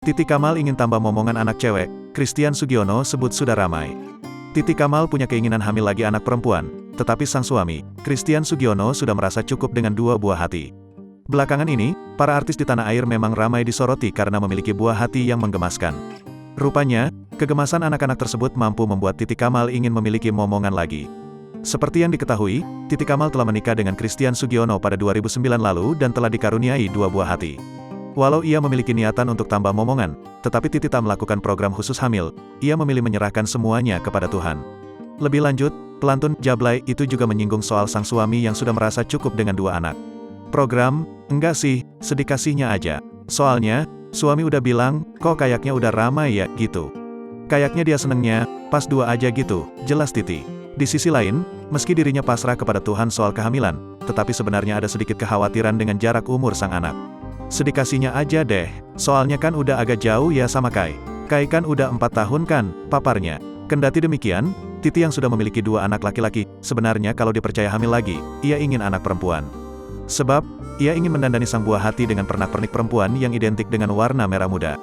Titi Kamal ingin tambah momongan anak cewek, Christian Sugiono sebut sudah ramai. Titi Kamal punya keinginan hamil lagi anak perempuan, tetapi sang suami, Christian Sugiono sudah merasa cukup dengan 2 buah hati. Belakangan ini, para artis di tanah air memang ramai disoroti karena memiliki buah hati yang menggemaskan. Rupanya, kegemasan anak-anak tersebut mampu membuat Titi Kamal ingin memiliki momongan lagi. Seperti yang diketahui, Titi Kamal telah menikah dengan Christian Sugiono pada 2009 lalu dan telah dikaruniai 2 buah hati. Walau ia memiliki niatan untuk tambah momongan, tetapi Titi tak melakukan program khusus hamil, ia memilih menyerahkan semuanya kepada Tuhan. Lebih lanjut, pelantun Jablay itu juga menyinggung soal sang suami yang sudah merasa cukup dengan 2 anak. Program? Enggak sih, sedikasinya aja. Soalnya, suami udah bilang, kok kayaknya udah ramai ya, gitu. Kayaknya dia senengnya, pas 2 aja gitu, jelas Titi. Di sisi lain, meski dirinya pasrah kepada Tuhan soal kehamilan, tetapi sebenarnya ada sedikit kekhawatiran dengan jarak umur sang anak. Sedikasinya aja deh, soalnya kan udah agak jauh ya sama Kai. Kai kan udah 4 tahun kan, paparnya. Kendati demikian, Titi yang sudah memiliki 2 anak laki-laki, sebenarnya kalau dipercaya hamil lagi, ia ingin anak perempuan. Sebab, ia ingin mendandani sang buah hati dengan pernak-pernik perempuan yang identik dengan warna merah muda.